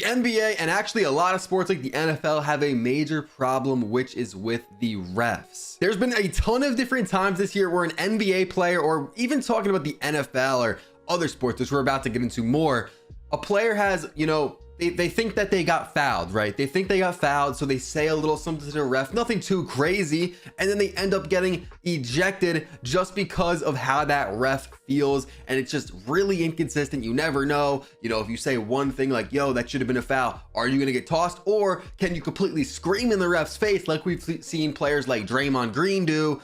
NBA and actually a lot of sports like the NFL have a major problem, which is with the refs. There's been a ton of different times this year where an NBA player, or even talking about the NFL or other sports, which we're about to get into more, a player has, you know, they think that they got fouled, right? They think they got fouled, so they say a little something to the ref, nothing too crazy, and then they end up getting ejected just because of how that ref feels, and it's just really inconsistent. You never know, you know, if you say one thing like, yo, that should have been a foul, are you gonna get tossed, or can you completely scream in the ref's face like we've seen players like Draymond Green do?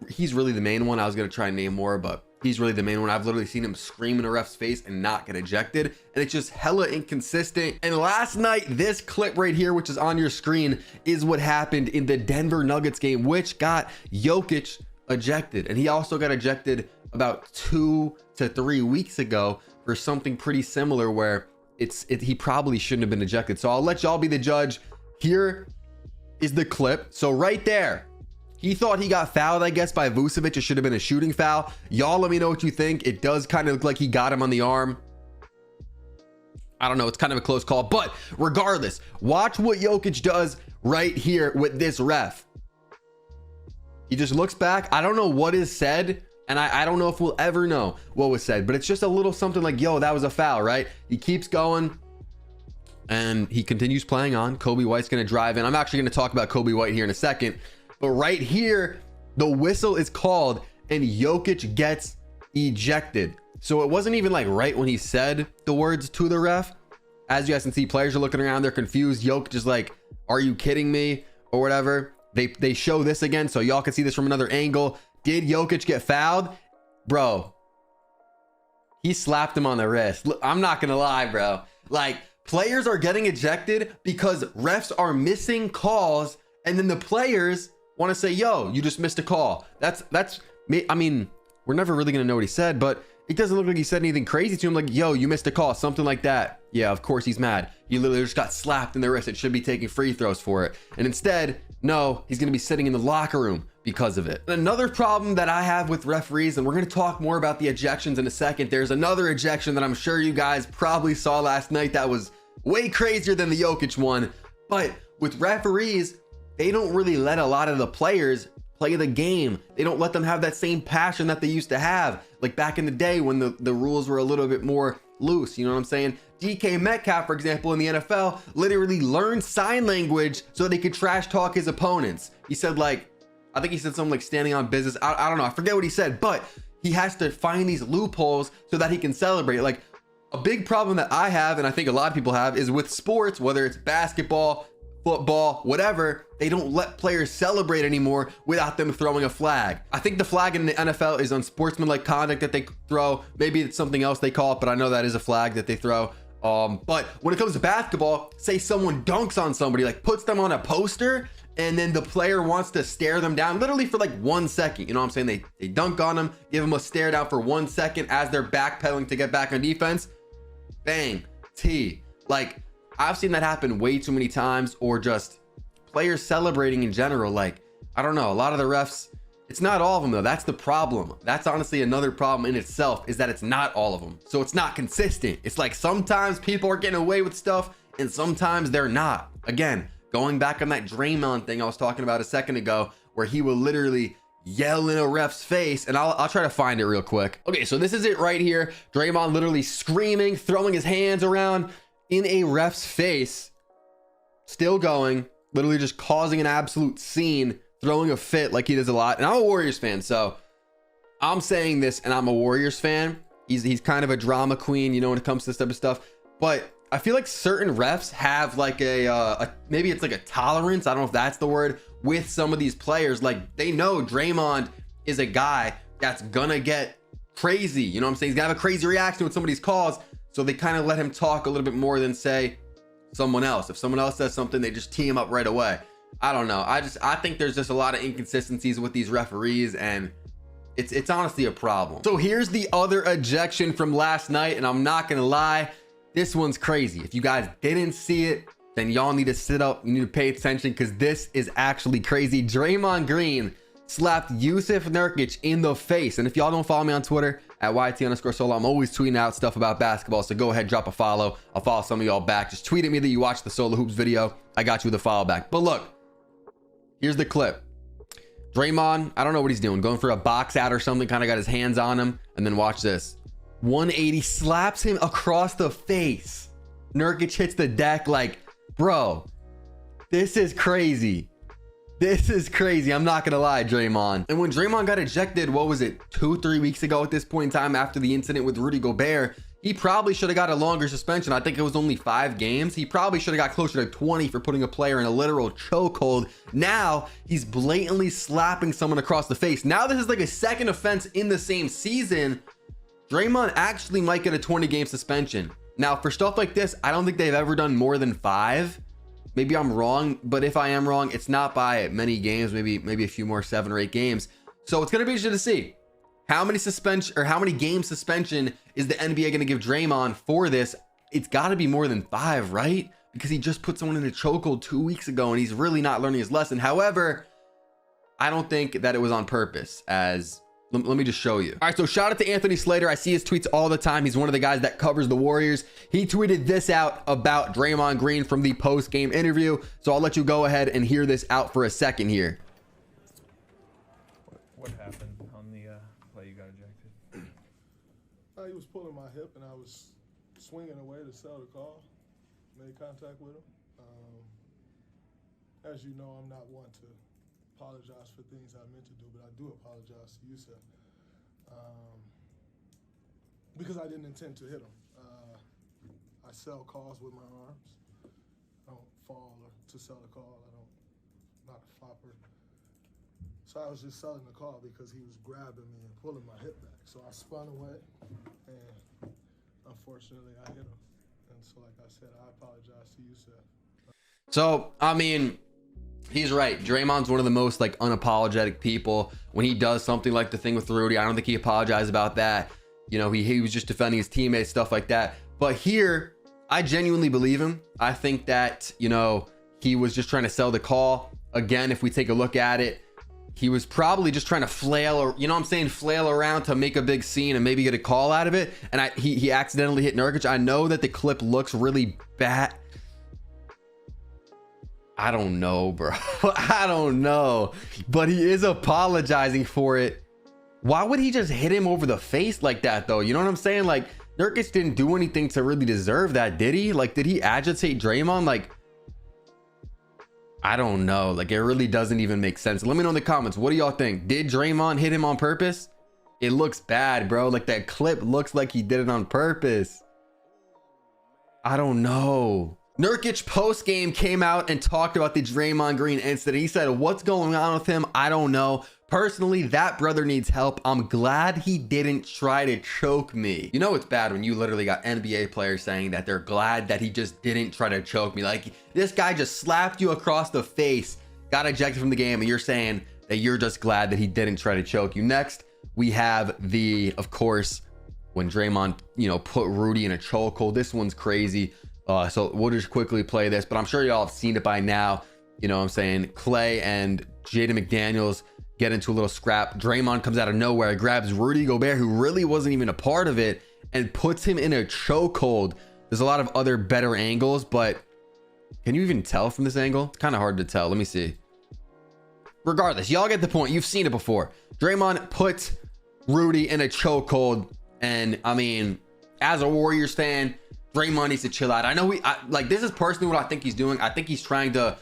He's really the main one. I was gonna try and name more, but he's really the main one. I've literally seen him scream in a ref's face and not get ejected, and it's just hella inconsistent. And last night, this clip right here, which is on your screen, is what happened in the Denver Nuggets game, which got Jokic ejected. And he also got ejected about 2 to 3 weeks ago for something pretty similar where he probably shouldn't have been ejected. So I'll let y'all be the judge. Here is the clip. So right there, he thought he got fouled, I guess, by Vucevic. It should have been a shooting foul. Y'all let me know what you think. It does kind of look like he got him on the arm. I don't know. It's kind of a close call. But regardless, watch what Jokic does right here with this ref. He just looks back. I don't know what is said, and I don't know if we'll ever know what was said. But it's just a little something like, yo, that was a foul, right? He keeps going, and he continues playing on. Kobe White's going to drive in. I'm actually going to talk about Kobe White here in a second. But right here, the whistle is called and Jokic gets ejected. So it wasn't even like right when he said the words to the ref. As you guys can see, players are looking around, they're confused. Jokic is like, are you kidding me? Or whatever. They show this again so y'all can see this from another angle. Did Jokic get fouled? Bro, he slapped him on the wrist. Look, I'm not gonna lie, bro. Like, players are getting ejected because refs are missing calls, and then the players want to say, yo, you just missed a call. That's me. I mean, we're never really gonna know what he said, but it doesn't look like he said anything crazy to him, like, yo, you missed a call, something like that. Yeah, of course he's mad. He literally just got slapped in the wrist. It should be taking free throws for it, and instead, no, he's gonna be sitting in the locker room because of it. Another problem that I have with referees, and we're gonna talk more about the ejections in a second. There's another ejection that I'm sure you guys probably saw last night that was way crazier than the Jokic one. But with referees, they don't really let a lot of the players play the game. They don't let them have that same passion that they used to have, like back in the day when the rules were a little bit more loose. You know what I'm saying? DK Metcalf, for example, in the NFL, literally learned sign language so that he could trash talk his opponents. He said, like, I think he said something like standing on business. I don't know. I forget what he said, but he has to find these loopholes so that he can celebrate. Like, a big problem that I have, and I think a lot of people have, is with sports, whether it's basketball, football, whatever, they don't let players celebrate anymore without them throwing a flag. I think the flag in the NFL is unsportsmanlike conduct that they throw. Maybe it's something else they call it, but I know that is a flag that they throw. But when it comes to basketball, say someone dunks on somebody, like puts them on a poster, and then the player wants to stare them down literally for like 1 second. You know what I'm saying? They dunk on them, give them a stare down for 1 second as they're backpedaling to get back on defense. Bang, T. Like, I've seen that happen way too many times, or just players celebrating in general. Like, I don't know, a lot of the refs, it's not all of them though. That's the problem. That's honestly another problem in itself, is that it's not all of them. So it's not consistent. It's like sometimes people are getting away with stuff and sometimes they're not. Again, going back on that Draymond thing I was talking about a second ago, where he will literally yell in a ref's face, and I'll try to find it real quick. Okay, so this is it right here. Draymond literally screaming, throwing his hands around in a ref's face, still going, literally just causing an absolute scene, throwing a fit like he does a lot. And I'm a Warriors fan, so I'm saying this, and I'm a Warriors fan. He's kind of a drama queen, you know, when it comes to this type of stuff. But I feel like certain refs have like a maybe it's like a tolerance, I don't know if that's the word, with some of these players. Like, they know Draymond is a guy that's gonna get crazy, you know what I'm saying? He's gonna have a crazy reaction with somebody's calls, so they kind of let him talk a little bit more than, say, someone else. If someone else says something, they just tee him up right away. I don't know. I think there's just a lot of inconsistencies with these referees, and it's honestly a problem. So here's the other ejection from last night, and I'm not gonna lie, this one's crazy. If you guys didn't see it, then y'all need to sit up, you need to pay attention, because this is actually crazy. Draymond Green slapped Yusuf Nurkic in the face, and if y'all don't follow me on Twitter, at YT_solo. I'm always tweeting out stuff about basketball, so go ahead, drop a follow. I'll follow some of y'all back. Just tweet at me that you watched the Solo Hoops video. I got you with a follow back. But look, here's the clip. Draymond, I don't know what he's doing, going for a box out or something, kind of got his hands on him, and then watch this. 180, slaps him across the face. Nurkic hits the deck like, bro, this is crazy. This is crazy. I'm not gonna lie, Draymond. And when Draymond got ejected, what was it, 2-3 weeks ago at this point in time after the incident with Rudy Gobert, he probably should have got a longer suspension. I think it was only 5 games. He probably should have got closer to 20 for putting a player in a literal chokehold. Now he's blatantly slapping someone across the face. Now this is like a second offense in the same season. Draymond actually might get a 20-game suspension. Now for stuff like this, I don't think they've ever done more than 5. Maybe I'm wrong, but if I am wrong, it's not by many games, maybe a few more, 7 or 8 games. So it's gonna be interesting to see how many suspension or how many game suspension is the NBA gonna give Draymond for this. It's got to be more than 5, right? Because he just put someone in a chokehold 2 weeks ago and he's really not learning his lesson. However, I don't think that it was on purpose. As let me just show you. All right, so shout out to Anthony Slater. I see his tweets all the time. He's one of the guys that covers the Warriors. He tweeted this out about Draymond Green from the post-game interview. So I'll let you go ahead and hear this out for a second here. What happened on the play you got ejected? He was pulling my hip and I was swinging away to sell the call. Made contact with him. As you know, I'm not one to apologize for things I meant to do, but I do apologize to you, sir. Because I didn't intend to hit him. I sell calls with my arms. I don't fall to sell a call. I'm not a flopper. So I was just selling the call because he was grabbing me and pulling my hip back. So I spun away and unfortunately I hit him. And so like I said, I apologize to you, sir. So, I mean, he's right. Draymond's one of the most like unapologetic people. When he does something like the thing with Rudy, I don't think he apologized about that. You know, he was just defending his teammates, stuff like that. But here, I genuinely believe him. I think that, you know, he was just trying to sell the call. Again, if we take a look at it, he was probably just trying to flail, or you know what I'm saying, flail around to make a big scene and maybe get a call out of it. And he accidentally hit Nurkic. I know that the clip looks really bad. I don't know, bro. I don't know. But he is apologizing for it. Why would he just hit him over the face like that, though? You know what I'm saying? Like, Nurkic didn't do anything to really deserve that, did he? Like, did he agitate Draymond? Like, I don't know. Like, it really doesn't even make sense. Let me know in the comments. What do y'all think? Did Draymond hit him on purpose? It looks bad, bro. Like, that clip looks like he did it on purpose. I don't know. Nurkic post-game came out and talked about the Draymond Green incident. He said, what's going on with him? I don't know. Personally, that brother needs help. I'm glad he didn't try to choke me. You know it's bad when you literally got NBA players saying that they're glad that he just didn't try to choke me. Like, this guy just slapped you across the face, got ejected from the game, and you're saying that you're just glad that he didn't try to choke you. Next, we have the, of course, when Draymond, you know, put Rudy in a chokehold. This one's crazy. So we'll just quickly play this, but I'm sure y'all have seen it by now. You know what I'm saying? Clay and Jaden McDaniels get into a little scrap. Draymond comes out of nowhere, grabs Rudy Gobert, who really wasn't even a part of it, and puts him in a chokehold. There's a lot of other better angles, but can you even tell from this angle? It's kind of hard to tell. Let me see. Regardless, y'all get the point. You've seen it before. Draymond put Rudy in a chokehold, and I mean, as a Warriors fan, Draymond needs to chill out. I know like, this is personally what I think he's doing. I think he's trying to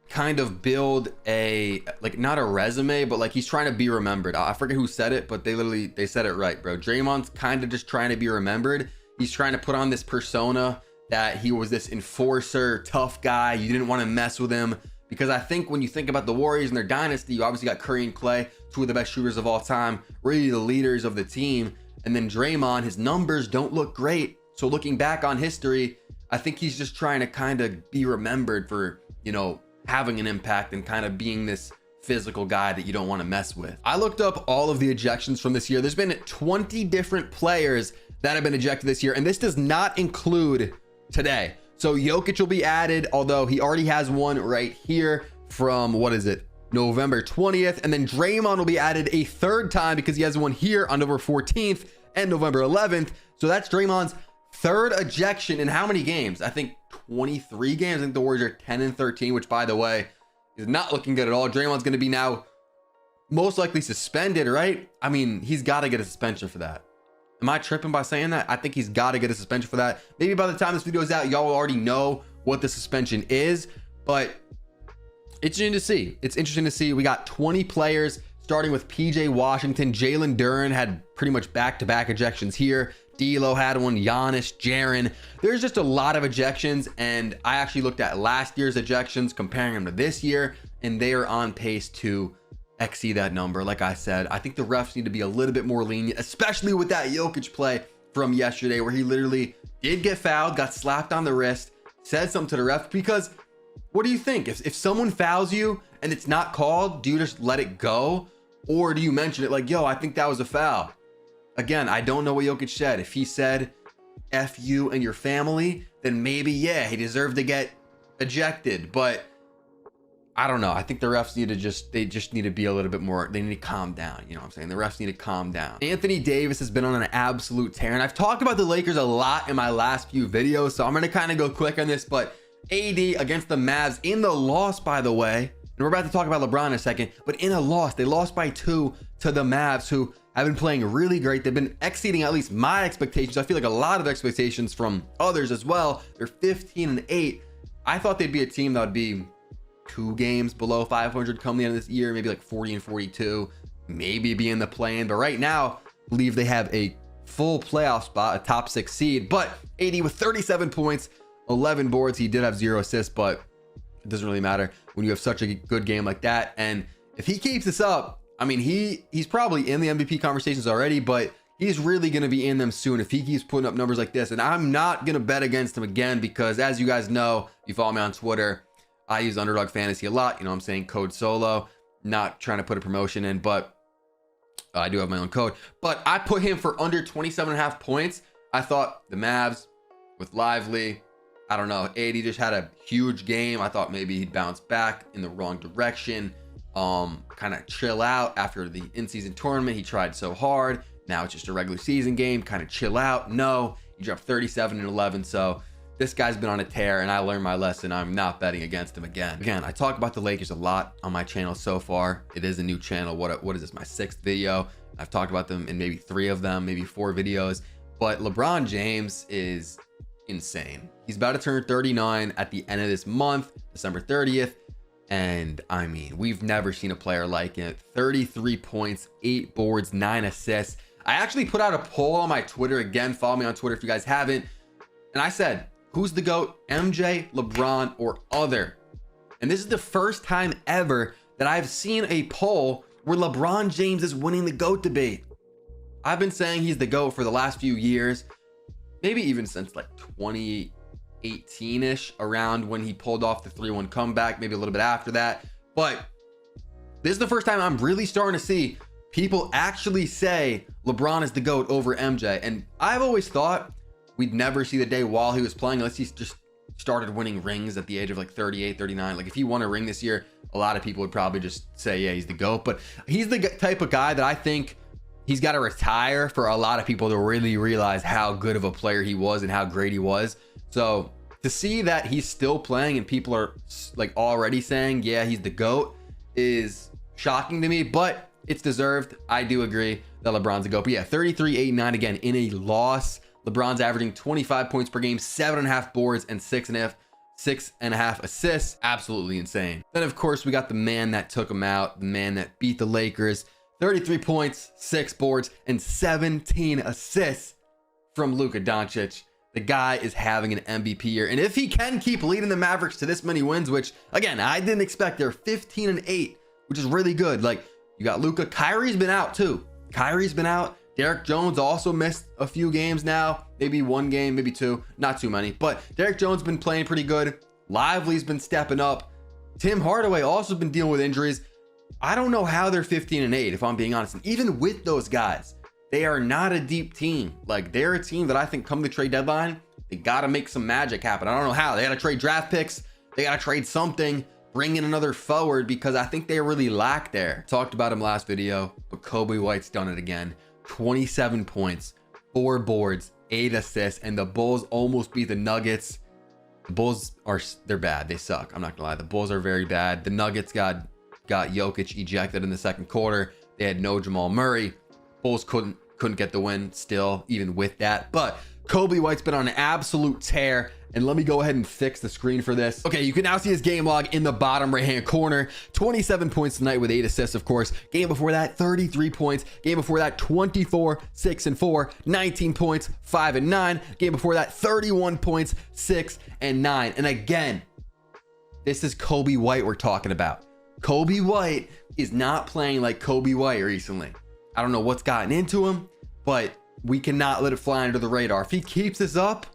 kind of build a, like, not a resume, but like he's trying to be remembered. I forget who said it, but they said it right, bro. Draymond's kind of just trying to be remembered. He's trying to put on this persona that he was this enforcer, tough guy. You didn't want to mess with him, because I think when you think about the Warriors and their dynasty, you obviously got Curry and Clay, 2 of the best shooters of all time, really the leaders of the team. And then Draymond, his numbers don't look great. So looking back on history, I think he's just trying to kind of be remembered for, you know, having an impact and kind of being this physical guy that you don't want to mess with. I looked up all of the ejections from this year. There's been 20 different players that have been ejected this year, and this does not include today. So Jokic will be added, although he already has one right here from, what is it, November 20th. And then Draymond will be added a 3rd time because he has one here on November 14th. and November 11th. So that's Draymond's third ejection in how many games? I think 23 games. I think the Warriors are 10 and 13, which, by the way, is not looking good at all. Draymond's going to be now most likely suspended, right? I mean, he's got to get a suspension for that. Am I tripping by saying that? I think he's got to get a suspension for that. Maybe by the time this video is out, y'all will already know what the suspension is, but it's interesting to see. It's interesting to see. We got 20 players, starting with PJ Washington. Jalen Duren had pretty much back-to-back ejections here. D'Lo had one, Giannis, Jaren. There's just a lot of ejections, and I actually looked at last year's ejections, comparing them to this year, and they are on pace to exceed that number. Like I said, I think the refs need to be a little bit more lenient, especially with that Jokic play from yesterday, where he literally did get fouled, got slapped on the wrist, said something to the ref. Because what do you think? If someone fouls you and it's not called, do you just let it go? Or do you mention it like, yo, I think that was a foul? Again, I don't know what Jokic said. If he said F you and your family, then maybe, yeah, he deserved to get ejected. But I don't know. I think the refs need to they just need to be a little bit more, they need to calm down. You know what I'm saying? The refs need to calm down. Anthony Davis has been on an absolute tear, and I've talked about the Lakers a lot in my last few videos, so I'm going to kind of go quick on this. But AD against the Mavs in the loss, by the way, and we're about to talk about LeBron in a second, but in a loss, they lost by 2 to the Mavs, who have been playing really great. They've been exceeding at least my expectations. I feel like a lot of expectations from others as well. They're 15 and 8. I thought they'd be a team that would be 2 games below 500 come the end of this year, maybe like 40 and 42, maybe be in the play-in. But right now, I believe they have a full playoff spot, a top 6 seed. But AD with 37 points, 11 boards. He did have 0 assists, but it doesn't really matter when you have such a good game like that. And if he keeps this up, I mean, he's probably in the MVP conversations already, but he's really going to be in them soon if he keeps putting up numbers like this. And I'm not going to bet against him again, because as you guys know, you follow me on Twitter, I use Underdog Fantasy a lot. You know what I'm saying? Code SOLO. Not trying to put a promotion in, but I do have my own code. But I put him for under 27.5 points. I thought the Mavs with Lively, I don't know, AD just had a huge game. I thought maybe he'd bounce back in the wrong direction. Kind of chill out after the in-season tournament. He tried so hard. Now it's just a regular season game. Kind of chill out. No, he dropped 37 and 11. So this guy's been on a tear, and I learned my lesson. I'm not betting against him again. Again, I talk about the Lakers a lot on my channel so far. It is a new channel. What is this? My 6th video. I've talked about them in maybe 3 of them, maybe 4 videos. But LeBron James is insane. He's about to turn 39 at the end of this month, December 30th. And I mean, we've never seen a player like it. 33 points, 8 boards, 9 assists. I actually put out a poll on my Twitter. Again, follow me on Twitter if you guys haven't. And I said, who's the GOAT? MJ, LeBron, or other? And this is the first time ever that I've seen a poll where LeBron James is winning the GOAT debate. I've been saying he's the GOAT for the last few years, maybe even since like 2018-ish, around when he pulled off the 3-1 comeback, maybe a little bit after that. But this is the first time I'm really starting to see people actually say LeBron is the GOAT over MJ. And I've always thought we'd never see the day while he was playing unless he just started winning rings at the age of like 38, 39. Like if he won a ring this year, a lot of people would probably just say, yeah, he's the GOAT. But he's the type of guy that I think he's got to retire for a lot of people to really realize how good of a player he was and how great he was. So to see that he's still playing and people are like already saying, yeah, he's the GOAT, is shocking to me, but it's deserved. I do agree that LeBron's the GOAT. But yeah, 33, 8, 9 again in a loss. LeBron's averaging 25 points per game, 7.5 boards, and 6.5 assists. Absolutely insane. Then, of course, we got the man that took him out, the man that beat the Lakers. 33 points, 6 boards, and 17 assists from Luka Doncic. The guy is having an MVP year. And if he can keep leading the Mavericks to this many wins, which, again, I didn't expect. They're 15 and 8, which is really good. Like, you got Luka. Kyrie's been out, too. Kyrie's been out. Derek Jones also missed a few games now, maybe 1 game, maybe 2, not too many, but Derek Jones been playing pretty good. Lively's been stepping up. Tim Hardaway also been dealing with injuries. I don't know how they're 15 and 8, if I'm being honest. And even with those guys, they are not a deep team. Like, they're a team that I think come the trade deadline, they got to make some magic happen. I don't know how. They got to trade draft picks. They got to trade something, bring in another forward, because I think they really lack there. Talked about him last video, but Kobe White's done it again. 27 points, 4 boards, 8 assists, and the Bulls almost beat the Nuggets. The Bulls they're bad. They suck. I'm not gonna lie. The Bulls are very bad. The Nuggets got Jokic ejected in the second quarter. They had no Jamal Murray. Bulls couldn't get the win still, even with that. But Kobe White's been on an absolute tear. And let me go ahead and fix the screen for this. Okay, you can now see his game log in the bottom right-hand corner. 27 points tonight with 8 assists, of course. Game before that, 33 points. Game before that, 24, 6 and 4, 19 points, 5 and 9. Game before that, 31 points, 6 and 9. And again, this is Kobe White we're talking about. Kobe White is not playing like Kobe White recently. I don't know what's gotten into him, but we cannot let it fly under the radar. If he keeps this up,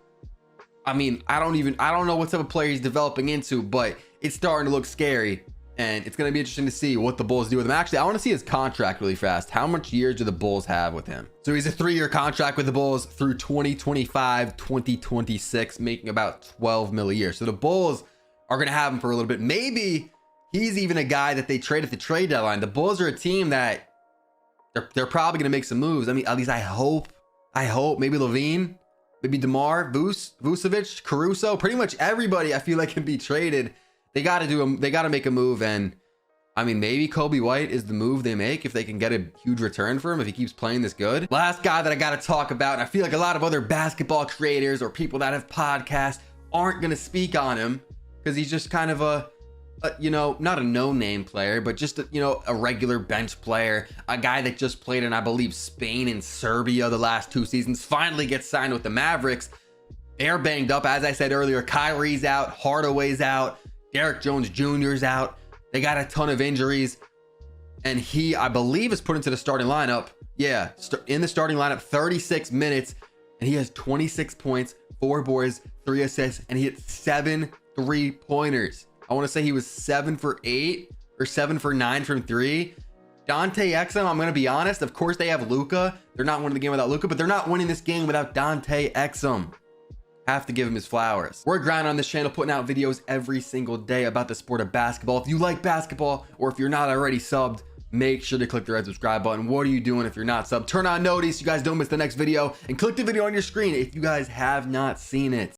I mean, I don't know what type of player he's developing into, but it's starting to look scary, and it's going to be interesting to see what the Bulls do with him. Actually, I want to see his contract really fast. How much years do the Bulls have with him? So he's a 3-year contract with the Bulls through 2025, 2026, making about 12 mil a year. So the Bulls are going to have him for a little bit. Maybe he's even a guy that they trade at the trade deadline. The Bulls are a team that they're probably going to make some moves. I mean, at least I hope maybe Levine, maybe DeMar, Vucevic, Caruso, pretty much everybody I feel like can be traded. They got to make a move. And I mean, maybe Kobe White is the move they make if they can get a huge return for him, if he keeps playing this good. Last guy that I got to talk about, and I feel like a lot of other basketball creators or people that have podcasts aren't going to speak on him because he's just kind of a you know, not a no-name player, but just a regular bench player, a guy that just played in, I believe, Spain and Serbia the last 2 seasons, finally gets signed with the Mavericks. They're banged up, as I said earlier. Kyrie's out, Hardaway's out, Derek Jones Jr.'s out. They got a ton of injuries, and he, I believe, is put into the starting lineup. Yeah, in the starting lineup, 36 minutes, and he has 26 points, 4 boards, 3 assists, and he hit 7 3-pointers. I want to say he was 7 for 8 or 7 for 9 from 3. Dante Exum, I'm going to be honest. Of course, they have Luka. They're not winning the game without Luka, but they're not winning this game without Dante Exum. Have to give him his flowers. We're grinding on this channel, putting out videos every single day about the sport of basketball. If you like basketball, or if you're not already subbed, make sure to click the red subscribe button. What are you doing if you're not subbed? Turn on notice so you guys don't miss the next video, and click the video on your screen if you guys have not seen it.